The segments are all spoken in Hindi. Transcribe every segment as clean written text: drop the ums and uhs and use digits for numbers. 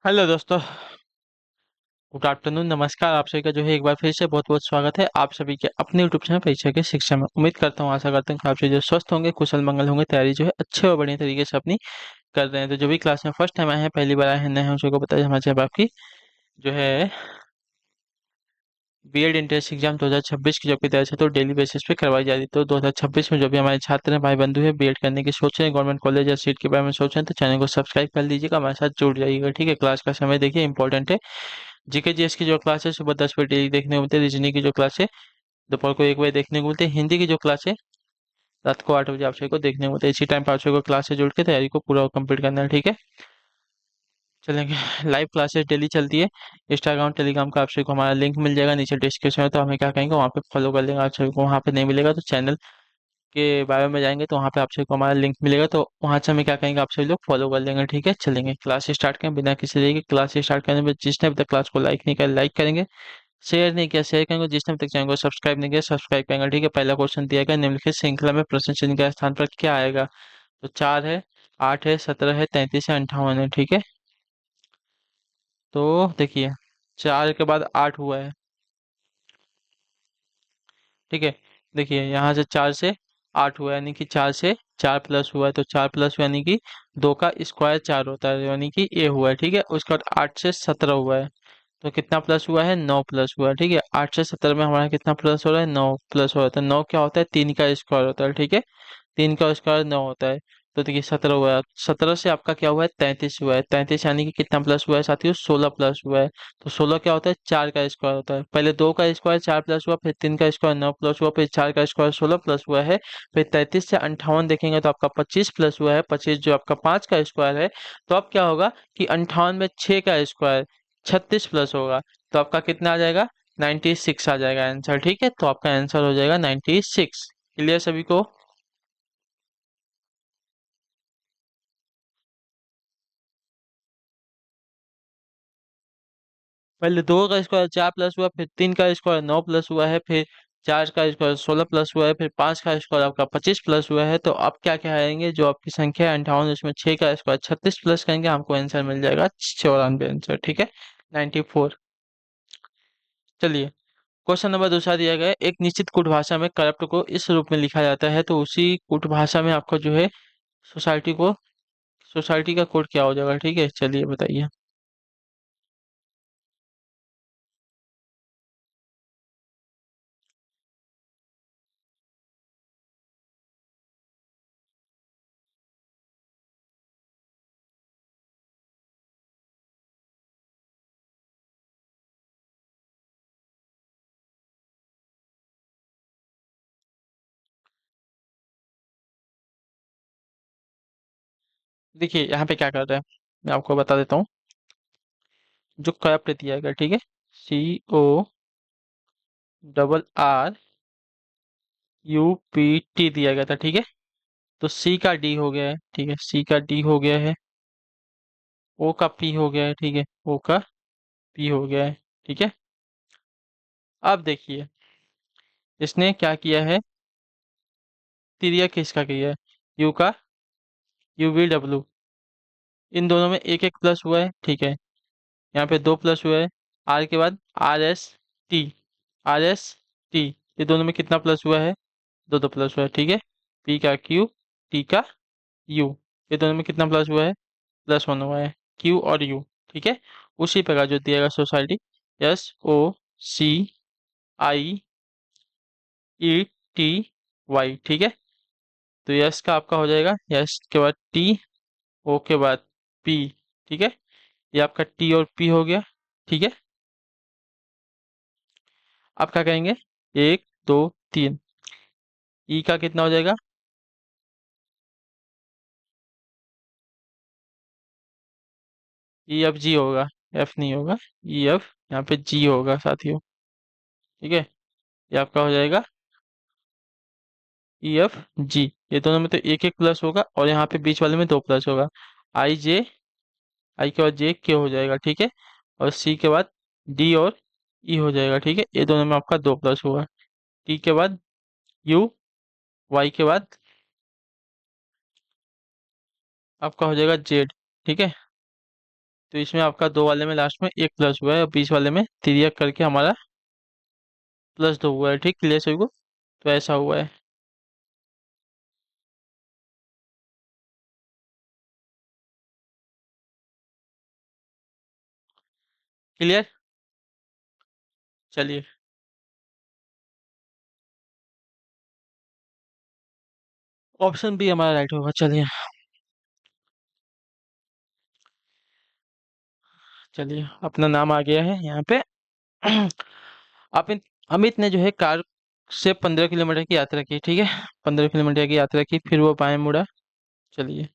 हेलो दोस्तों। गुड आफ्टरनून, नमस्कार। आप सभी का जो है एक बार फिर से बहुत बहुत स्वागत है आप सभी के अपने यूट्यूब चैनल परीक्षा के शिक्षा में। उम्मीद करता हूँ, आशा करता हूँ कि आप सभी जो स्वस्थ होंगे, कुशल मंगल होंगे, तैयारी जो है अच्छे और बढ़िया तरीके से अपनी कर रहे हैं। तो जो भी क्लास में फर्स्ट टाइम आए हैं, पहली बार आए हैं, नए हैं, उन सबको बताइए हमारे चैनल पर आपकी जो है बीएड एंट्रेंस एग्जाम 2026 की जो की तैयारी है तो डेली बेसिस पे करवाई जा रही है। तो 2026 में जो भी हमारे छात्र हैं, भाई बंधु है, बीएड करने की सोच रहे हैं, गवर्नमेंट कॉलेज या सीट के बारे में सोच रहे हैं, तो चैनल को सब्सक्राइब कर लीजिएगा, हमारे साथ जुड़ जाइएगा। ठीक है, क्लास का समय देखिए इंपॉर्टेंट है। जीके जीएस की जो क्लास है सुबह 10 बजे डेली देखने को मिलती है। रीजनिंग की जो क्लास है दोपहर को 1 बजे देखने को मिलती है। हिंदी की जो क्लास है रात को 8 बजे आप सभी को देखने को मिलती है। इसी टाइम पर आप सभी को क्लास से जुड़ के तैयारी को पूरा कंप्लीट करना है। ठीक है, चलेंगे। लाइव क्लासेस डेली चलती है। इंस्टाग्राम टेलीग्राम का आप सभी को हमारा लिंक मिल जाएगा नीचे डिस्क्रिप्शन में। तो हमें क्या कहेंगे, वहाँ पे फॉलो कर लेंगे। आप सभी को वहाँ पे नहीं मिलेगा तो चैनल के बारे में जाएंगे तो वहाँ पे आप सभी को हमारा लिंक मिलेगा, तो वहाँ से हमें क्या कहेंगे, आप सभी लोग फॉलो कर लेंगे। ठीक है, चलेंगे क्लास स्टार्ट करें बिना किसी देरी के। क्लास स्टार्ट करने में जिसने अभी तक क्लास को लाइक नहीं किया लाइक करेंगे, शेयर नहीं किया शेयर करेंगे, जिसने अभी तक चैनल को सब्सक्राइब नहीं किया सब्सक्राइब करेंगे। ठीक है, पहला क्वेश्चन दिया गया, निम्नलिखित श्रृंखला में प्रश्न चिन्ह के स्थान पर क्या आएगा। तो 4 है, 8 है, 17 है, 33 है, 58 है। ठीक है, तो देखिए 4 के बाद 8 हुआ है। ठीक है, देखिए यहाँ से 4 से 8 हुआ है, यानी कि 4 से 4 प्लस हुआ है, तो 4 प्लस यानी कि 2 का स्क्वायर 4 होता है, यानी कि ये हुआ है। ठीक है, उसके बाद 8 से 17 हुआ है, तो कितना प्लस हुआ है, 9 प्लस हुआ है। ठीक है, 8 से 17 में हमारा कितना प्लस हो रहा है, 9 प्लस हो रहा है। तो 9 क्या होता है, 3 का स्क्वायर होता है। ठीक है, 3 का स्क्वायर 9 होता है। तो देखिए 17 हुआ है, 17 से आपका क्या हुआ है, 33 हुआ है। 33 यानी कि कितना प्लस हुआ है साथियों, 16 प्लस हुआ है। तो 16 क्या होता है, 4 का स्क्वायर होता है। पहले 2 का स्क्वायर 4 प्लस हुआ, फिर 3 का स्क्वायर 9 प्लस हुआ, फिर 4 का स्क्वायर 16 प्लस हुआ है। फिर 33 से 58 देखेंगे तो आपका 25 प्लस हुआ है। 25 जो आपका 5 का स्क्वायर है, तो अब क्या होगा कि 58 में 6 का स्क्वायर 36 प्लस होगा, तो आपका कितना आ जाएगा, 96 आ जाएगा आंसर। ठीक है, तो आपका आंसर हो जाएगा 96। क्लियर सभी को। पहले 2 का स्क्वायर 4 प्लस हुआ, फिर 3 का स्क्वायर 9 प्लस हुआ है, फिर 4 का स्क्वायर 16 प्लस हुआ है, फिर 5 का स्क्वायर आपका 25 प्लस हुआ है। तो अब क्या क्या आएंगे, जो आपकी संख्या है 58 उसमें 6 का स्क्वायर 36 प्लस करेंगे, हमको आंसर मिल जाएगा 94 आंसर। ठीक है, 94। चलिए, क्वेश्चन नंबर दूसरा दिया गया है, एक निश्चित कूट भाषा में करप्ट को इस रूप में लिखा जाता है, तो उसी कूट भाषा में आपको जो है सोसाइटी को सोसाइटी का कोड क्या हो जाएगा। ठीक है, चलिए बताइए। देखिए यहाँ पे क्या कर रहे हैं, मैं आपको बता देता हूँ। जो करप्ट दिया गया, ठीक है, CORRUPT दिया गया था। ठीक है, तो सी का डी हो गया है। ठीक है, सी का डी हो गया है, ओ का पी हो गया है। ठीक है, ओ का पी हो गया है। ठीक है, अब देखिए इसने क्या किया है, तिरिया किसका किया है, यू का UVW, इन दोनों में एक एक प्लस हुआ है। ठीक है, यहाँ पे 2 प्लस हुआ है। आर के बाद RST, RST, ये दोनों में कितना प्लस हुआ है, 2 2 प्लस हुआ है। ठीक है, पी का क्यू, टी का यू, ये दोनों में कितना प्लस हुआ है, +1 हुआ है, क्यू और यू। ठीक है, उसी प्रकार जो दिया गया सोसाइटी, SOCIETY। ठीक है, तो यस का आपका हो जाएगा, यस के बाद टी, ओ के बाद पी। ठीक है, ये आपका टी और पी हो गया। ठीक है, आप क्या कहेंगे, 1 2 3, ई का कितना हो जाएगा, EFG होगा, एफ नहीं होगा, EF, यहाँ पे जी होगा साथियों। ठीक है, ये आपका हो जाएगा EFG। ये दोनों में तो एक एक प्लस होगा और यहाँ पे बीच वाले में 2 प्लस होगा। IJ, आई के बाद जे के हो जाएगा। ठीक है, और सी के बाद डी और ई हो जाएगा। ठीक है, ये दोनों में आपका 2 प्लस होगा। टी के बाद यू, वाई के बाद आपका हो जाएगा जेड। ठीक है, तो इसमें आपका दो वाले में लास्ट में एक प्लस हुआ है और बीच वाले में तिर्यक करके हमारा प्लस दो हुआ है। ठीक, क्लियर सभी को? तो ऐसा हुआ है। क्लियर? चलिए। ऑप्शन बी हमारा राइट होगा। चलिए। चलिए, अपना नाम आ गया है यहाँ पे। अमित अमित ने जो है कार से 15 किलोमीटर की यात्रा की। ठीक है, 15 किलोमीटर की यात्रा की, फिर वो बाएं मुड़ा। चलिए,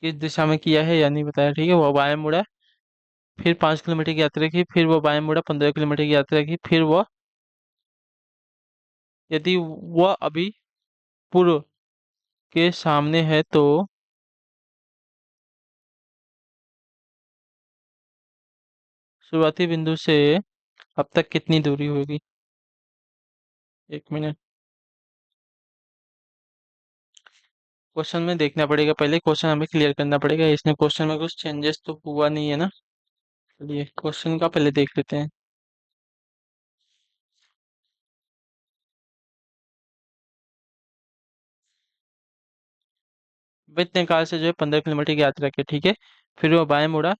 किस दिशा में किया है या नहीं बताया। ठीक है, वो बाएं मुड़ा, फिर 5 किलोमीटर की यात्रा की, फिर वो बाएं मुड़ा, 15 किलोमीटर की यात्रा की, फिर वो, यदि वह अभी पूर्व के सामने है तो शुरुआती बिंदु से अब तक कितनी दूरी होगी। 1 मिनट। क्वेश्चन में देखना पड़ेगा, पहले क्वेश्चन हमें क्लियर करना पड़ेगा। इसमें क्वेश्चन में कुछ चेंजेस तो हुआ नहीं है ना। चलिए, क्वेश्चन का पहले देख लेते हैं। वित्त ने कार से जो है 15 किलोमीटर की यात्रा की। ठीक है, फिर वो बाएं मुड़ा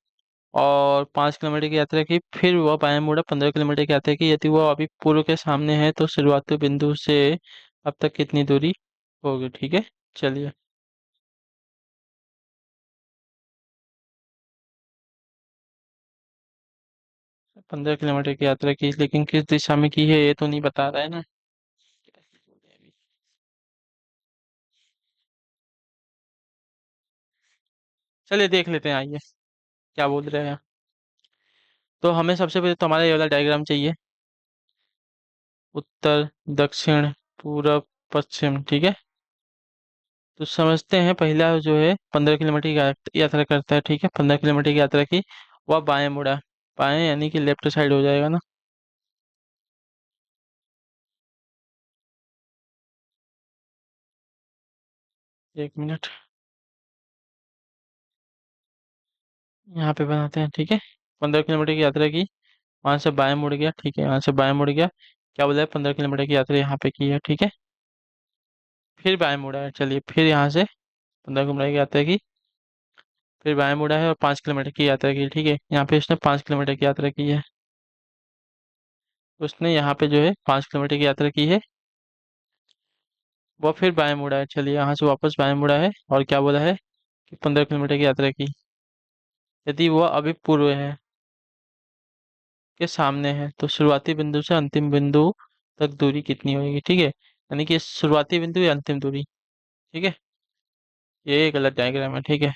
और 5 किलोमीटर की यात्रा की, फिर वह बायां मुड़ा, 15 किलोमीटर की यात्रा की, यदि वह अभी पूर्व के सामने है तो शुरुआती बिंदु से अब तक कितनी दूरी होगी। ठीक है, चलिए। 15 किलोमीटर की यात्रा की, लेकिन किस दिशा में की है ये तो नहीं बता रहा है ना। चलिए देख लेते हैं, आइए क्या बोल रहे हैं। तो हमें सबसे पहले तो हमारा ये वाला डायग्राम चाहिए। उत्तर, दक्षिण, पूरब, पश्चिम। ठीक है, तो समझते हैं। पहला जो है 15 किलोमीटर की यात्रा करता है। ठीक है, 15 किलोमीटर की यात्रा की, वह बाएं मुड़ा। बाएं यानी कि लेफ्ट साइड हो जाएगा ना। 1 मिनट, यहाँ पे बनाते हैं। ठीक है, 15 किलोमीटर की यात्रा की, वहां से बाएं मुड़ गया। ठीक है, यहाँ से बाएं मुड़ गया। क्या बोला है, 15 किलोमीटर की यात्रा यहाँ पे की है। ठीक है, फिर बाएं मुड़ा है। चलिए, फिर यहाँ से 15 किलोमीटर की यात्रा की, फिर बाएं मुड़ा है और 5 किलोमीटर की यात्रा की। ठीक है, यहाँ पे उसने 5 किलोमीटर की यात्रा की है। उसने यहाँ पे जो है 5 किलोमीटर की यात्रा की है, वो फिर बाएं मुड़ा है। चलिए, यहाँ से वापस बाएं मुड़ा है और क्या बोला है कि 15 किलोमीटर की यात्रा की, यदि वह अभी पूर्व है के सामने है तो शुरुआती बिंदु से अंतिम बिंदु तक दूरी कितनी होगी। ठीक है, यानी कि शुरुआती बिंदु या अंतिम दूरी। ठीक है, ये गलत डायग्राम है। ठीक है,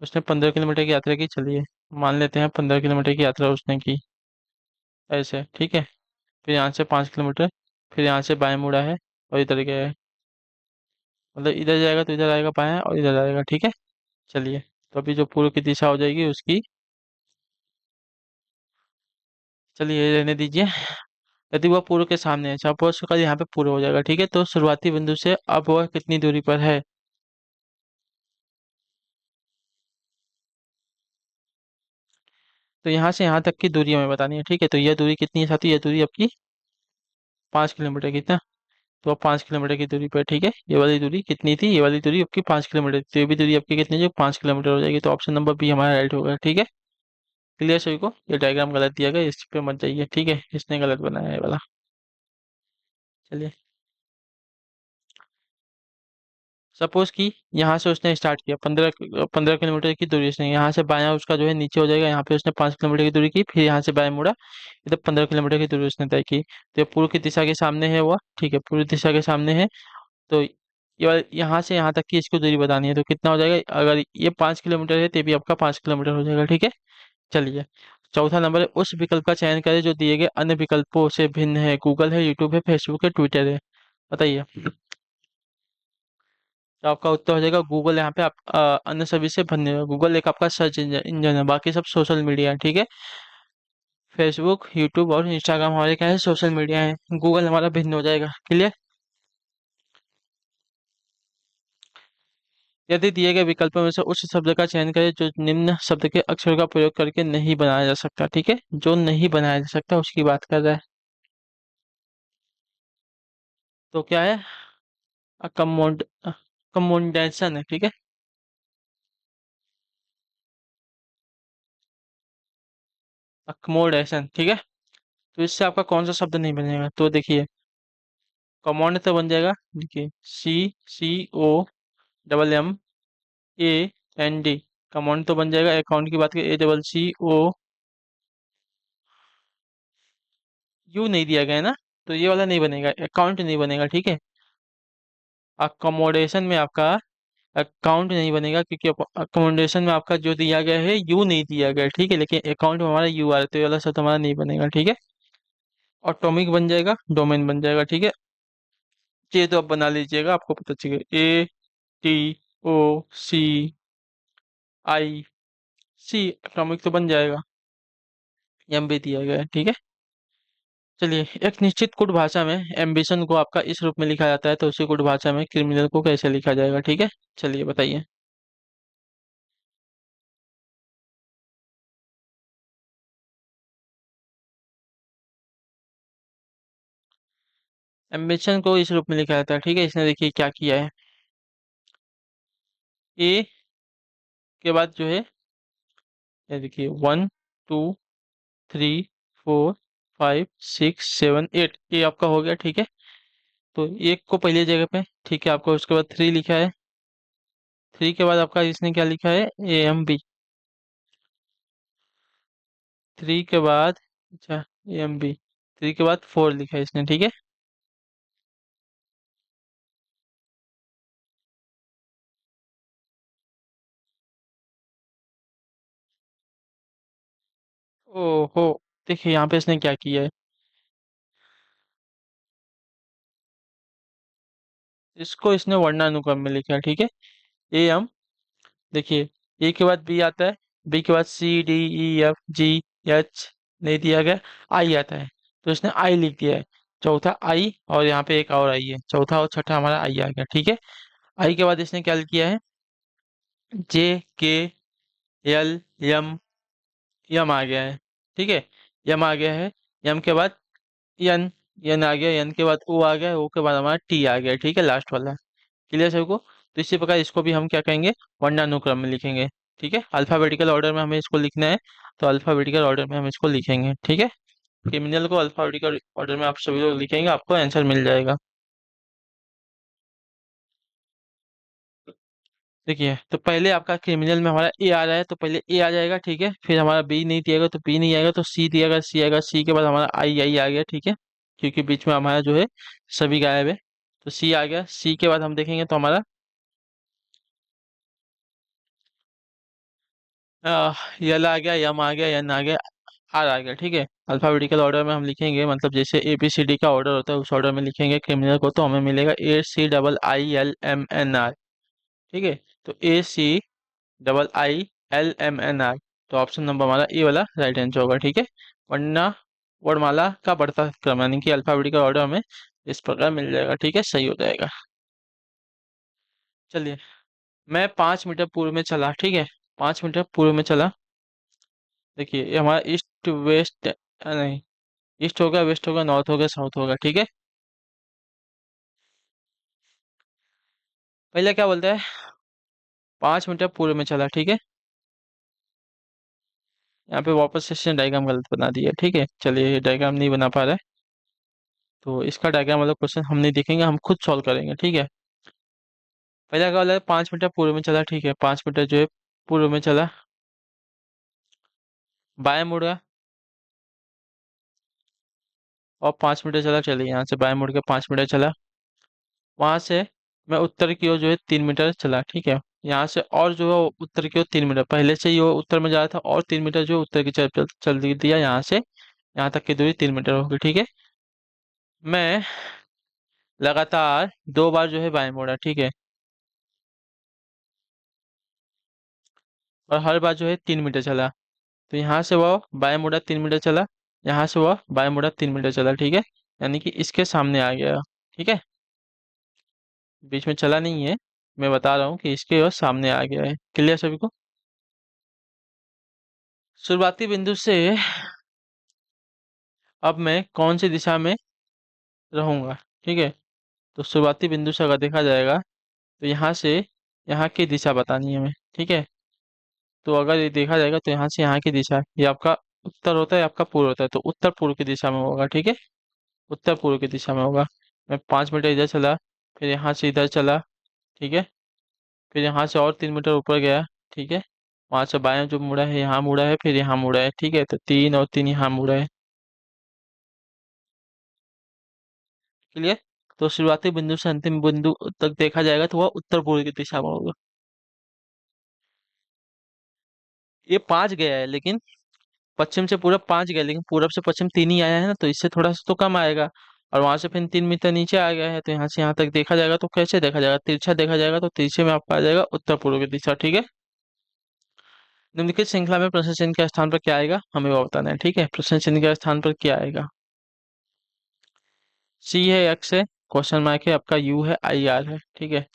उसने 15 किलोमीटर की यात्रा की। चलिए, मान लेते हैं 15 किलोमीटर की यात्रा उसने की ऐसे। ठीक है, फिर यहाँ से 5 किलोमीटर, फिर यहाँ से बाएं मुड़ा है और इधर गया है। मतलब इधर जाएगा तो इधर आएगा बाएं, और इधर आएगा। ठीक है, चलिए। तो अभी जो पूर्व की दिशा हो जाएगी उसकी, चलिए ये रहने दीजिए। यदि वह पूर्व के सामने है, सपोज का यहाँ पे पूर्व हो जाएगा। ठीक है, तो शुरुआती बिंदु से अब वह कितनी दूरी पर है। तो यहाँ से यहाँ तक की दूरी हमें बतानी है। ठीक है, तो यह दूरी कितनी है साथी, यह दूरी आपकी 5 किलोमीटर की ना। तो अब 5 किलोमीटर की दूरी पर। ठीक है, ये वाली दूरी कितनी थी, ये वाली दूरी आपकी 5 किलोमीटर थी, तो ये भी दूरी आपकी कितनी है, 5 किलोमीटर हो जाएगी। तो ऑप्शन नंबर बी हमारा राइट होगा। ठीक है, क्लियर सभी को? ये डायग्राम गलत दिया गया, इस पे मत जाइए। ठीक है, इसने गलत बनाया है ये वाला। चलिए, सपोज कि यहाँ से उसने स्टार्ट किया, 15 15 किलोमीटर की दूरी से, यहाँ से बायां उसका जो है नीचे हो जाएगा। यहाँ पे उसने 5 किलोमीटर की दूरी की, फिर यहाँ से बाएं मुड़ा, इधर 15 किलोमीटर की दूरी उसने तय की। तो ये पूर्व की दिशा के सामने है वह। ठीक है, पूर्व दिशा के सामने है। तो यहाँ से यहाँ तक की इसको दूरी बतानी है, तो कितना हो जाएगा। अगर ये 5 किलोमीटर है तो ये भी आपका 5 किलोमीटर हो जाएगा। ठीक है, चलिए। चौथा नंबर है, उस विकल्प का चयन करें जो दिए गए अन्य विकल्पों से भिन्न है। गूगल है, यूट्यूब है, फेसबुक है, ट्विटर है। बताइए। तो आपका उत्तर हो जाएगा गूगल। यहाँ पे आप अन्य सभी से भिन्न है। गूगल एक आपका सर्च इंजन है, बाकी सब सोशल मीडिया है। ठीक है, फेसबुक, यूट्यूब और इंस्टाग्राम हमारे क्या है, सोशल मीडिया है। गूगल हमारा भिन्न हो जाएगा। क्लियर? यदि दिए गए विकल्पों में से उस शब्द का चयन करें जो निम्न शब्द के अक्षरों का प्रयोग करके नहीं बनाया जा सकता। ठीक है, जो नहीं बनाया जा सकता उसकी बात कर रहा है। तो क्या है? अकमोड अकमोडेशन है। ठीक है, अकमोडेशन। ठीक है, तो इससे आपका कौन सा शब्द नहीं बनेगा? तो देखिए, कमोड तो बन जाएगा। देखिए, CCOMMAND। कमोड तो बन जाएगा। अकाउंट की बात करें, ACCOU नहीं दिया गया है ना, तो ये वाला नहीं बनेगा, अकाउंट नहीं बनेगा। ठीक है, अकोमोडेशन में आपका अकाउंट नहीं बनेगा, क्योंकि अकोमोडेशन में आपका जो दिया गया है यू नहीं दिया गया है। ठीक है, लेकिन अकाउंट में हमारा यू आ रहा है, तो ये वाला शब्द हमारा नहीं बनेगा। ठीक है, ऑटोमिक बन जाएगा, डोमेन बन जाएगा। ठीक है, ये तो आप बना लीजिएगा, आपको पता चलेगा। ATOCIC, एटॉमिक तो बन जाएगा, एम भी दिया गया है। ठीक है, चलिए, एक निश्चित कुट भाषा में एम्बिशन को आपका इस रूप में लिखा जाता है, तो उसी कुट भाषा में क्रिमिनल को कैसे लिखा जाएगा? ठीक है, चलिए बताइए। एम्बिशन को इस रूप में लिखा जाता है। ठीक है, इसने देखिए क्या किया है। ए के बाद जो है, ये देखिए, 1 2 3 4 5 6 7 8, ये आपका हो गया। ठीक है, तो एक को पहली जगह पे, ठीक है, आपका उसके बाद 3 लिखा है। 3 के बाद आपका इसने क्या लिखा है? AMB। 3 के बाद, अच्छा, AMB। 3 के बाद 4 लिखा है इसने। ठीक है, ओहो, देखिए यहाँ पे इसने क्या किया है। इसको इसने वर्णानुक्रम में लिखा है। ठीक है, AM। देखिए, ए के बाद बी आता है, बी के बाद CDEFG नहीं दिया गया, आई आता है, तो इसने आई लिख दिया है। चौथा आई, और यहाँ पे एक और आई है, चौथा और छठा हमारा आई आ गया। ठीक है, आई के बाद इसने क्या किया है? JKLM, यम आ गया है। ठीक है, यम आ गया है। यम के बाद यन, यन आ गया। यन के बाद ओ आ गया। ओ के बाद हमारा टी आ गया। ठीक है, लास्ट वाला। क्लियर सबको? तो इसी प्रकार इसको भी हम क्या कहेंगे? वर्णानुक्रम में लिखेंगे। ठीक है, अल्फाबेटिकल ऑर्डर में हमें इसको लिखना है, तो अल्फाबेटिकल ऑर्डर में हम इसको लिखेंगे। ठीक है, क्रिमिनल को अल्फाबेटिकल ऑर्डर में आप सभी लोग लिखेंगे, आपको आंसर मिल जाएगा। देखिए, तो पहले आपका क्रिमिनल में हमारा ए आ रहा है, तो पहले ए आ जाएगा। ठीक है, फिर हमारा बी नहीं दिएगा तो बी नहीं आएगा, तो सी दिएगा, सी आएगा। सी के बाद हमारा आई, आई आ गया। ठीक है, क्योंकि बीच में हमारा जो है सभी गायब है, तो सी आ गया। सी के बाद हम देखेंगे तो हमारा यल आ गया, यम आ गया, एन आ गया, आर आ गया। ठीक है, अल्फाबेटिकल ऑर्डर में हम लिखेंगे, मतलब जैसे ABCD का ऑर्डर होता है उस ऑर्डर में लिखेंगे क्रिमिनल को, तो हमें मिलेगा ACIILMNR। ठीक है, तो ACIILMNR, तो ऑप्शन नंबर हमारा ए वाला राइट आंसर होगा। ठीक है, वरना वर्णमाला का बढ़ता क्रम, यानी कि अल्फाबेटिकल ऑर्डर में इस प्रकार मिल जाएगा। ठीक है, सही हो जाएगा। चलिए, मैं 5 मीटर पूर्व में चला। ठीक है, 5 मीटर पूर्व में चला। देखिए, ये हमारा ईस्ट वेस्ट, नहीं, ईस्ट होगा, वेस्ट होगा, नॉर्थ होगा, साउथ होगा। ठीक है, पहले क्या बोलता है? 5 मीटर पूर्व में चला। ठीक है, यहाँ पे वापस से इसने डायग्राम गलत बना दिया। ठीक है, चलिए, ये डायग्राम नहीं बना पा रहा है, तो इसका डायग्राम वाला क्वेश्चन हम नहीं देखेंगे, हम खुद सॉल्व करेंगे। ठीक है, पहला क्या बोला है? 5 मीटर पूर्व में चला। ठीक है, 5 मीटर जो है पूर्व में चला, बाएं मुड़ा, और 5 मीटर चला। चलिए, यहाँ से बाएं मुड़ के 5 मीटर चला। वहां से मैं उत्तर की ओर जो है 3 मीटर चला। ठीक है, यहाँ से और जो है वो उत्तर की ओर 3 मीटर, पहले से ही वो उत्तर में जा रहा था, और 3 मीटर जो है उत्तर की तरफ चल दिया। यहाँ से यहाँ तक की दूरी 3 मीटर होगी। ठीक है, मैं लगातार 2 बार जो है बाएं मुड़ा। ठीक है, और हर बार जो है 3 मीटर चला, तो यहाँ से वह बाएं मुड़ा 3 मीटर चला, यहाँ से वह बाएं मुड़ा 3 मीटर चला। ठीक है, यानी कि इसके सामने आ गया। ठीक है, बीच में चला नहीं है, मैं बता रहा हूँ कि इसके और सामने आ गया है। क्लियर सभी को? शुरुआती बिंदु से अब मैं कौन सी दिशा में रहूंगा, ठीक है। तो शुरुआती बिंदु से अगर देखा जाएगा तो यहाँ से यहाँ की दिशा बतानी है हमें, ठीक है। तो अगर ये देखा जाएगा तो यहाँ से यहाँ की दिशा, ये आपका उत्तर होता है, आपका पूर्व होता है, तो उत्तर पूर्व की दिशा में होगा, ठीक है। उत्तर पूर्व की दिशा में होगा। मैं 5 मीटर इधर चला, फिर यहाँ से इधर चला, ठीक है। फिर यहाँ से और 3 मीटर ऊपर गया, ठीक है। वहां से बायां जो मुड़ा है यहाँ मुड़ा है, फिर यहाँ मुड़ा है, ठीक है। तो 3 और 3 यहाँ मुड़ा है। क्लियर? तो शुरुआती बिंदु से अंतिम बिंदु तक देखा जाएगा तो वह उत्तर पूर्व की दिशा में होगा। ये 5 गया है, लेकिन पश्चिम से पूरब 5 गया, लेकिन पूरब से पश्चिम 3 ही आया है ना, तो इससे थोड़ा सा तो कम आएगा। और वहां से फिर 3 मीटर नीचे आ गया है, तो यहाँ से यहाँ तक देखा जाएगा तो कैसे देखा जाएगा, तिरछा देखा जाएगा, तो तिरछे में आपका आ जाएगा उत्तर पूर्व की दिशा, ठीक है। निम्नलिखित श्रृंखला में प्रश्न चिन्ह के स्थान पर क्या आएगा, हमें वो बताना है, ठीक है। प्रश्न चिन्ह के स्थान पर क्या आएगा? सी है, एक्स है, क्वेश्चन मार्क है, आपका यू है, आई आर है, ठीक है।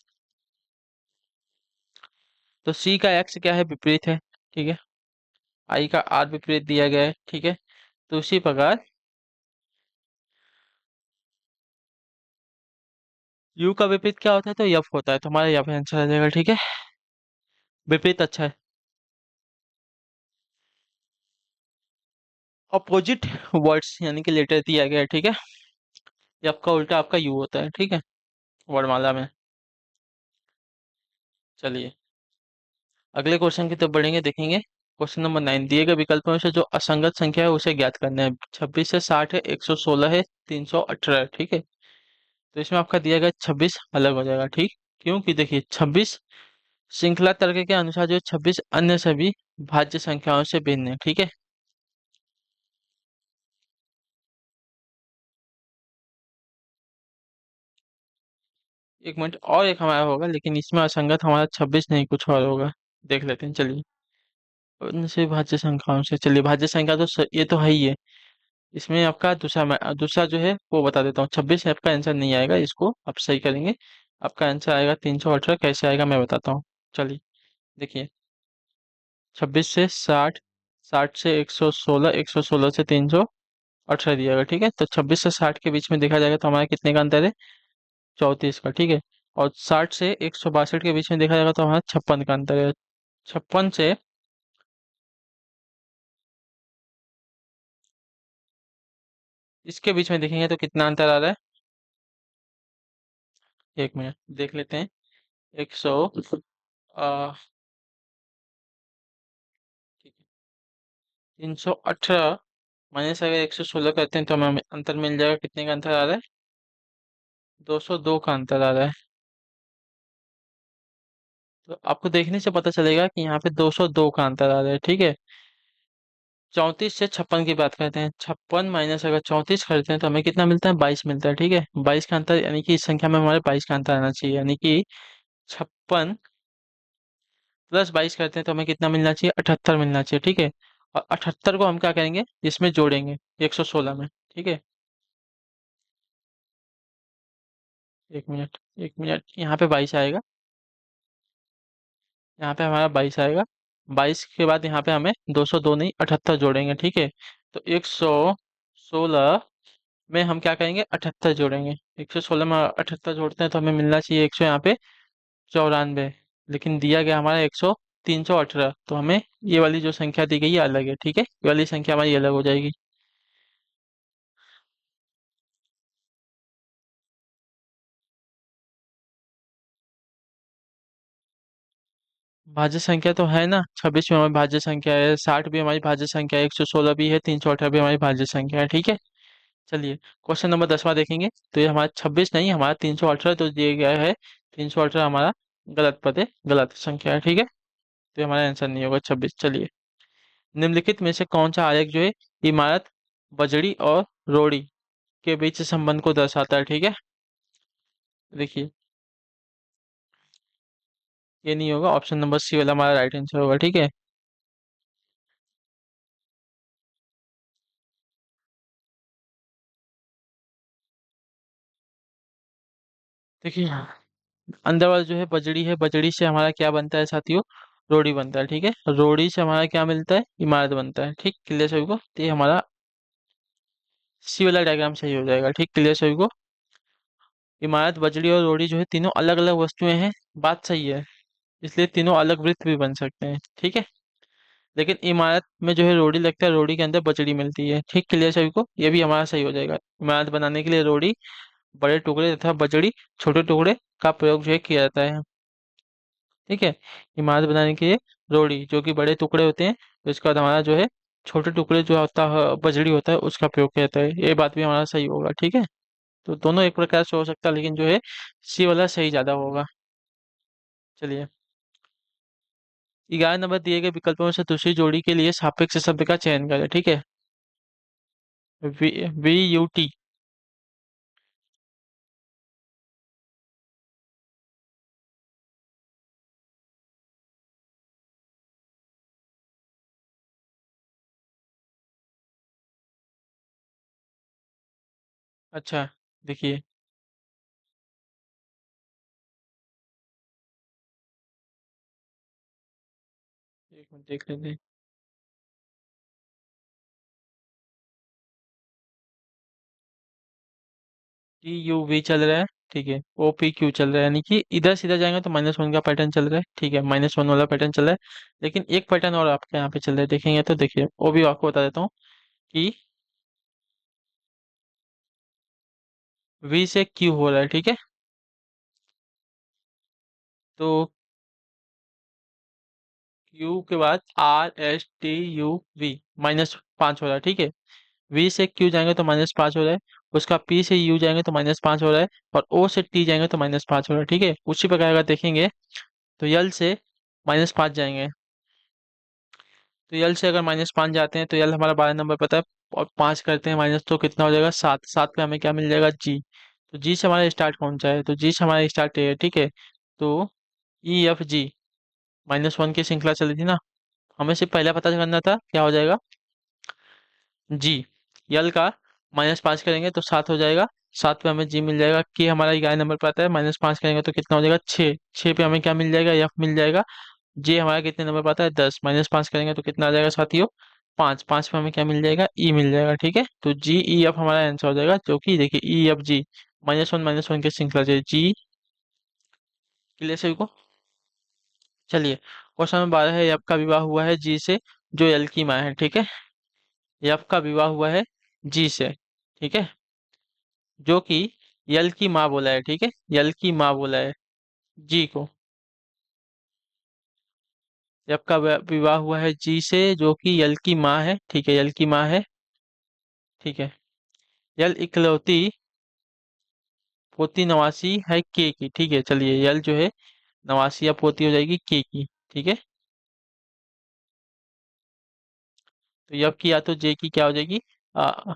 तो सी का एक्स क्या है, विपरीत है, ठीक है। आई का आर विपरीत दिया गया है, ठीक है। तो उसी प्रकार यू का विपरीत क्या होता है, तो यफ होता है, तो हमारा यहाँ पे आंसर आ जाएगा, ठीक है। विपरीत अच्छा है। अपोजिट वर्ड्स यानी कि लेटर दिया गया है, ठीक है। ये आपका उल्टा आपका यू होता है, ठीक है, वर्णमाला में। चलिए अगले क्वेश्चन की तरफ बढ़ेंगे, देखेंगे। क्वेश्चन नंबर 9, दिए गए विकल्पों में से जो असंगत संख्या है उसे ज्ञात करना है। 26 से 60 है, 116 है, 318 है, ठीक है। तो इसमें आपका दिया गया 26 अलग हो जाएगा, ठीक। क्योंकि देखिए 26 श्रृंखला तर्क के अनुसार जो 26 अन्य सभी भाज्य संख्याओं से भिन्न है, ठीक है। 1 मिनट, और एक हमारा होगा, लेकिन इसमें असंगत हमारा 26 नहीं, कुछ और होगा। देख लेते हैं, चलिए। अन्य सभी भाज्य संख्याओं से, चलिए भाज्य संख्या तो ये तो है ही है। इसमें आपका दूसरा दूसरा जो है वो बता देता हूँ। 26 आपका आंसर नहीं आएगा, इसको आप सही करेंगे। आपका आंसर आएगा 318। कैसे आएगा मैं बताता हूँ, चलिए। देखिए 26 से 60, 60 से 116, 116 से 318 दिया गया, ठीक है। तो 26 से 60 के बीच में देखा जाएगा तो हमारा कितने का अंतर है, 34 का, ठीक है। और 60 से 162 के बीच में देखा जाएगा तो हमारा 56 का अंतर है। 56 से इसके बीच में देखेंगे तो कितना अंतर आ रहा है, 1 मिनट देख लेते हैं। 100 318 माइनस अगर 116 करते हैं तो हमें अंतर मिल जाएगा, कितने का अंतर आ रहा है, 202 का अंतर आ रहा है। तो आपको देखने से पता चलेगा कि यहाँ पे 202 का अंतर आ रहा है, ठीक है। 34 से 56 की बात करते हैं, 56 माइनस अगर 34 करते हैं तो हमें कितना मिलता है, 22 मिलता है, ठीक है। 22 का अंतर, यानी कि इस संख्या में हमारे 22 का अंतर आना चाहिए, यानी कि 56 + 22 करते हैं तो हमें कितना मिलना चाहिए, 78 मिलना चाहिए, ठीक है। और 78 को हम क्या करेंगे, इसमें जोड़ेंगे 116 में, ठीक है। 1 मिनट, 1 मिनट, यहाँ पे 22 आएगा, यहाँ पे हमारा 22 आएगा। 22 के बाद यहाँ पे हमें 202 नहीं 78 जोड़ेंगे, ठीक है। तो 116 में हम क्या करेंगे, 78 जोड़ेंगे। 116 में 78 जोड़ते हैं तो हमें मिलना चाहिए 100, यहाँ पे 94। लेकिन दिया गया हमारा 318, तो हमें ये वाली जो संख्या दी गई है अलग है, ठीक है। ये वाली संख्या हमारी अलग हो जाएगी। भाज्य संख्या तो है ना, 26 भी हमारी भाज्य संख्या है, 60 भी हमारी भाज्य संख्या है, 116 भी है, 318 भी हमारी भाज्य संख्या है, ठीक है। चलिए क्वेश्चन नंबर 10वां देखेंगे। तो ये हमारा 26 नहीं, हमारा 318 तो दिया गया है। 318 हमारा गलत पद है, गलत संख्या है, ठीक है। तो ये हमारा आंसर नहीं होगा 26। चलिए, निम्नलिखित में से कौन सा आरेख जो है इमारत, बजड़ी और रोड़ी के बीच संबंध को दर्शाता है, ठीक है। देखिए ये नहीं होगा, ऑप्शन नंबर सी वाला हमारा राइट आंसर होगा, ठीक है। देखिए अंदर वाला जो है बजड़ी है, बजड़ी से हमारा क्या बनता है साथियों? रोड़ी बनता है। ठीक है, रोड़ी से हमारा क्या मिलता है? इमारत बनता है। ठीक, क्लियर सभी को? तो ये हमारा सी वाला डायग्राम सही हो जाएगा। ठीक, क्लियर सभी को? इमारत, बजड़ी और रोड़ी जो है तीनों अलग अलग वस्तुएं हैं, बात सही है, इसलिए तीनों अलग वृत्त भी बन सकते हैं। ठीक है, लेकिन इमारत में जो है रोड़ी लगता है, रोड़ी के अंदर बजड़ी मिलती है। ठीक, क्लियर सभी को? ये भी हमारा सही हो जाएगा। इमारत बनाने के लिए रोड़ी, बड़े टुकड़े तथा बजड़ी, छोटे टुकड़े का प्रयोग जो है किया जाता है। ठीक है, इमारत बनाने के लिए रोड़ी जो कि बड़े टुकड़े होते हैं, तो इसका बाद हमारा जो है छोटे टुकड़े जो होता है बजड़ी होता है उसका प्रयोग किया जाता है। ये बात भी हमारा सही होगा। ठीक है, तो दोनों एक प्रकार से हो सकता है, लेकिन जो है सी वाला सही ज्यादा होगा। चलिए, 11 नंबर दिए गए विकल्पों में से दूसरी जोड़ी के लिए सापेक्ष शब्द का चयन करें। ठीक है, वी, वी यू टी। अच्छा, देखिए, एक मिनट देख लेते हैं। टी यू वी चल रहा है। ठीक है, ओ पी क्यू चल रहा है, यानी कि इधर सीधा जाएंगे तो -1 का पैटर्न चल रहा है। ठीक है, -1 वाला पैटर्न चल रहा है, लेकिन एक पैटर्न और आपके यहाँ पे चल रहा है, देखेंगे तो देखिए वो भी आपको बता देता हूँ कि वी से क्यू हो रहा है। ठीक है, तो क्यू के बाद R S T U V, -5 हो रहा है। ठीक है, वी से क्यू जाएंगे तो -5 हो रहा है, उसका पी से यू जाएंगे तो -5 हो रहा है, और ओ से टी जाएंगे तो -5 हो रहा है। ठीक है, उसी प्रकार अगर देखेंगे तो यल से -5 जाएंगे, तो यल से अगर -5 जाते हैं तो यल हमारा 12 नंबर पता है, और 5 करते हैं माइनस तो कितना हो जाएगा? 7। 7 पे हमें क्या मिल जाएगा? जी। तो जी से हमारा स्टार्ट कौन सा है? तो जी से हमारा स्टार्ट है। ठीक है, तो E F G, -1 की श्रृंखला चली थी ना, हमें सिर्फ पहला पता करना था, क्या हो जाएगा? जी। यल का -5 करेंगे तो 7 हो जाएगा, 7 पे हमें जी मिल जाएगा। के हमारा 11 नंबर पर आता है, -5 करेंगे तो कितना हो जाएगा? 6। 6 पे हमें क्या मिल जाएगा? एफ मिल जाएगा। जे हमारा कितने नंबर पर आता है? 10। -5 करेंगे तो कितना आ जाएगा साथियों? 5। 5 पे हमें क्या मिल जाएगा? ई मिल जाएगा। ठीक है, तो जी ई एफ हमारा आंसर हो जाएगा, जो कि देखिए E F G, -1 की श्रृंखला से जी। क्लियर सभी को? चलिए, क्वेश्चन नंबर 12 है, एफ का विवाह हुआ है जी से, जो एल की माँ है। ठीक है, एफ का विवाह हुआ है जी से। ठीक है, जो कि यल की माँ बोला है। ठीक है, यल की माँ बोला है जी को। एफ का विवाह हुआ है जी से, जो कि यल की माँ है। ठीक है, यल की माँ है। ठीक है, यल इकलौती पोती नवासी है के की। ठीक है, चलिए, यल जो है नवासी या पोती हो जाएगी के की। ठीक है, तो यब की या तो जे की क्या हो जाएगी? आ,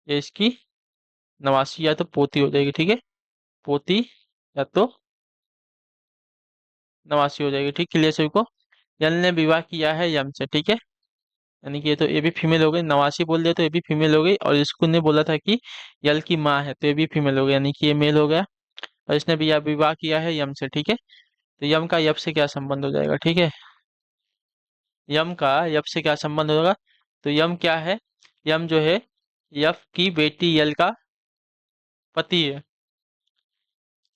ये इसकी नवासी या तो पोती हो जाएगी। ठीक है, पोती या तो नवासी हो जाएगी। ठीक, क्लियर सभी को? यल ने विवाह किया है यम से। ठीक है, यानी कि ये तो ये भी फीमेल हो गई, नवासी बोल दिया तो ये भी फीमेल हो गई, और इसको ने बोला था कि यल की माँ है तो ये भी फीमेल हो गई, यानी कि ये मेल हो गया। और इसने भी विवाह किया है यम से। ठीक है, तो यम का यप से क्या संबंध हो जाएगा? ठीक है, यम का यप से क्या संबंध होगा? तो यम क्या है? यम जो है यफ की बेटी यल का पति है।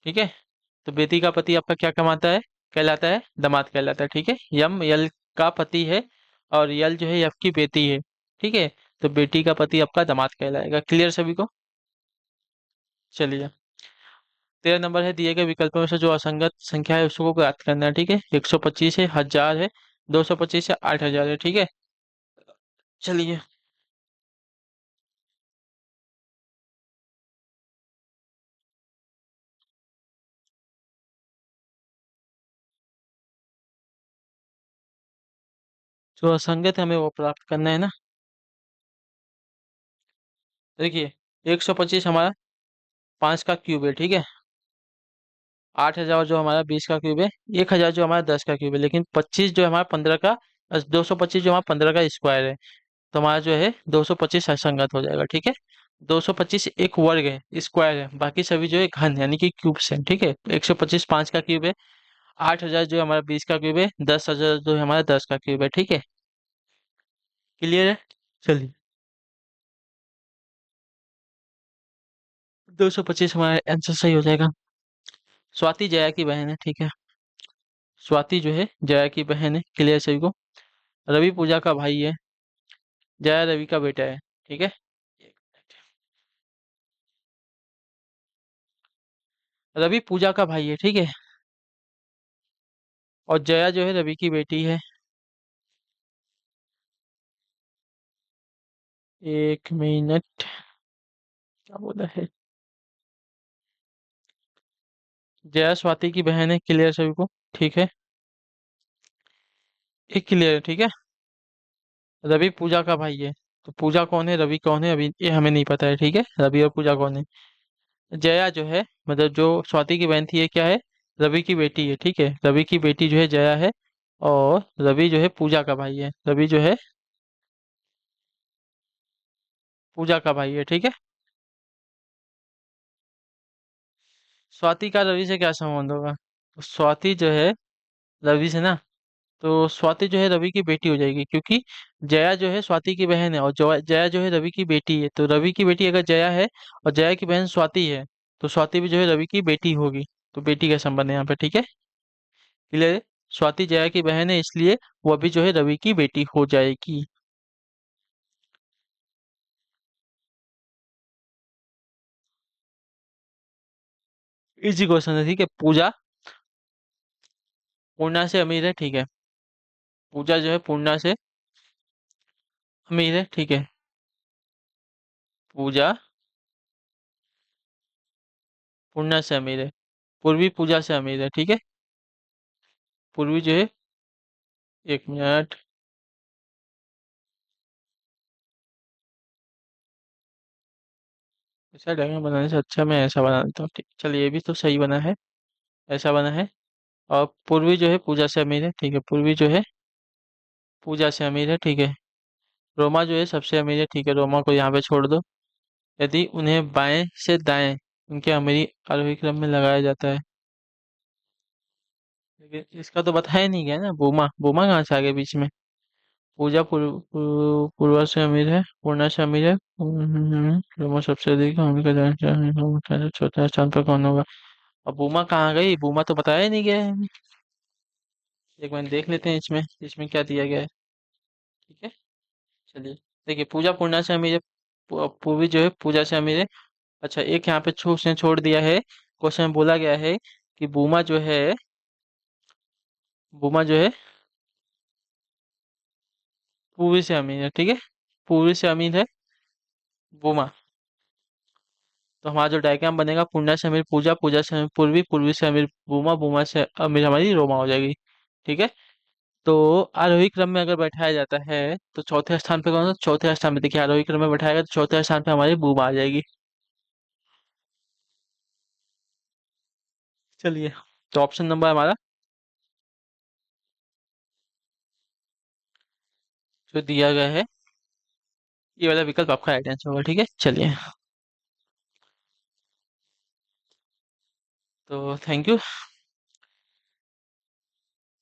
ठीक है, तो बेटी का पति आपका क्या कमाता है? कहलाता है दामाद कहलाता है। ठीक है, यम यल का पति है, और यल जो है यफ की बेटी है। ठीक है, तो बेटी का पति आपका दामाद कहलाएगा। क्लियर सभी को? चलिए, 13 नंबर है, दिए गए विकल्पों में से जो असंगत संख्या है उसको ज्ञात करना है। ठीक है, 125 है, 1000 है, 225 है, 8000 है। ठीक है, चलिए, जो असंगत है हमें वो प्राप्त करना है ना। देखिए, 125 हमारा 5 का क्यूब है। ठीक है, 8000 जो हमारा 20 का क्यूब है, 1000 जो हमारा 10 का क्यूब है, लेकिन 25 जो हमारा 15 का, 225 जो हमारा 15 का स्क्वायर है, तो हमारा जो है 225 असंगत हो जाएगा। ठीक है, 225 एक वर्ग है, स्क्वायर है, बाकी सभी जो है घन यानी कि क्यूब्स हैं, ठीक है। 125 5 का क्यूब है, 8,000 जो है हमारा 20 का क्यूब है, 10,000 जो है हमारा 10 का क्यूब है, ठीक है। क्लियर है। चलिए, 225 हमारा आंसर सही हो जाएगा। स्वाति जया की बहन है, ठीक है। स्वाति जो है जया की बहन है, क्लियर सभी को। रवि पूजा का भाई है, जया रवि का बेटा है, ठीक है। रवि पूजा का भाई है, ठीक है। और जया जो है रवि की बेटी है। 1 मिनट, क्या बोला है। जया स्वाति की बहन है, क्लियर सभी को, ठीक है। एक क्लियर है, ठीक है। रवि पूजा का भाई है। तो पूजा कौन है, रवि कौन है, अभी ये हमें नहीं पता है, ठीक है। रवि और पूजा कौन है। जया जो है, मतलब जो स्वाति की बहन थी, ये क्या है, रवि की बेटी है, ठीक है। रवि की बेटी जो है जया है। और रवि जो है पूजा का भाई है, रवि जो है पूजा का भाई है, ठीक है। स्वाति का रवि से क्या संबंध होगा। तो स्वाति जो है रवि से ना, तो स्वाति जो है रवि की बेटी हो जाएगी, क्योंकि जया जो है स्वाति की बहन है, और जया जो है रवि की बेटी है। तो रवि की बेटी अगर जया है और जया की बहन स्वाति है, तो स्वाति भी जो है रवि की बेटी होगी। तो बेटी का संबंध है यहाँ पे, ठीक है। क्लियर। स्वाति जया की बहन है, इसलिए वो भी जो है रवि की बेटी हो जाएगी। इजी क्वेश्चन है, ठीक है। पूजा पूर्णा से अमीर है, ठीक है। पूजा जो है पूर्णा से अमीर है, ठीक है। पूजा पूर्णा से अमीर है। पूर्वी पूजा से अमीर है, ठीक है। पूर्वी जो है, 1 मिनट। ऐसा डायग्राम बनाने से अच्छा मैं ऐसा बना देता हूँ, ठीक। चलिए, ये भी तो सही बना है, ऐसा बना है। और पूर्वी जो है पूजा से अमीर है, ठीक है। पूर्वी जो है पूजा से अमीर है, ठीक है। रोमा जो है सबसे अमीर है, ठीक है। रोमा को यहाँ पे छोड़ दो। यदि उन्हें बाएं से दाएं उनके अमीरी आरोही क्रम में लगाया जाता है, लेकिन इसका तो बताया नहीं गया ना। बुमा बुमा कहाँ से आ गया बीच में। पूजा पूर्वा से अमीर है, पूर्णा से अमीर है। रोमा सबसे अधिक अमीर का चौथा स्थान पर कौन होगा। अब बुमा कहाँ गई, बुमा तो बताया ही नहीं गया है। एक मिनट देख लेते हैं इसमें इसमें क्या दिया गया है, ठीक है। चलिए, देखिए, पूजा पूर्णा से अमीर है। पूर्वी जो है पूजा से अमीर है। अच्छा, एक यहाँ पे उसने छोड़ दिया है। क्वेश्चन में बोला गया है कि बुमा जो है पूर्वी से अमीर है, ठीक है। पूर्वी से अमीर है बुमा। तो हमारा जो डायग्राम बनेगा, पूर्णा से अमीर पूजा, पूजा से अमीर पूर्वी, पूर्वी से अमीर बुमा, बुमा से अमीर हमारी रोमा हो जाएगी, ठीक है। तो आरोही क्रम में अगर बैठाया जाता है तो चौथे स्थान पे कौन सा, चौथे स्थान पे देखिए, आरोही क्रम में बैठाएगा तो चौथे स्थान पे हमारी बुमा आ जाएगी। चलिए, तो ऑप्शन नंबर हमारा जो दिया गया है, ये वाला विकल्प आपका राइट आंसर होगा, ठीक है। चलिए, तो थैंक यू।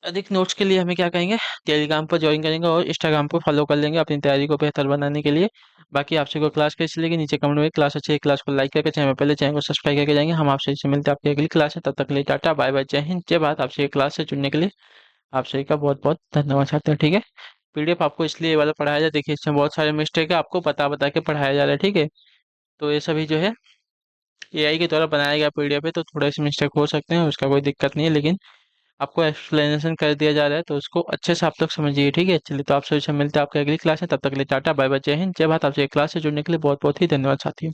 अधिक नोट्स के लिए हमें क्या कहेंगे, टेलीग्राम पर ज्वाइन करेंगे और इंस्टाग्राम पर फॉलो कर लेंगे अपनी तैयारी को बेहतर बनाने के लिए। बाकी आपसे कोई क्लास कैसी लगी नीचे कमेंट में, क्लास अच्छी है क्लास को लाइक करके चैनल में पहले चैनल को सब्सक्राइब करके जाएंगे। हम आपसे इससे मिलते हैं आपकी अगली क्लास है, तब तक के लिए टाटा बाय बाय, जय हिंद जय भारत। आपसे क्लास से जुड़ने के लिए आप सभी का बहुत बहुत धन्यवाद चाहते हैं, ठीक है। पीडीएफ आपको इसलिए ये वाला पढ़ाया जाए, देखिए इसमें बहुत सारे मिस्टेक है, आपको बता बता के पढ़ाया जा रहा है, ठीक है। तो ये सभी जो है एआई के द्वारा बनाया गया पीडीएफ है, तो थोड़े से मिस्टेक हो सकते हैं, उसका कोई दिक्कत नहीं है, लेकिन आपको एक्सप्लेनेशन कर दिया जा रहा है तो उसको अच्छे से आप तक समझिए, ठीक है। चलिए, तो आपसे मिलते हैं आपके अगली क्लास है, तब तक के लिए टाटा बाय बाय, जय हिंद जय भारत। आपसे क्लास से जुड़ने के लिए बहुत बहुत ही धन्यवाद साथियों।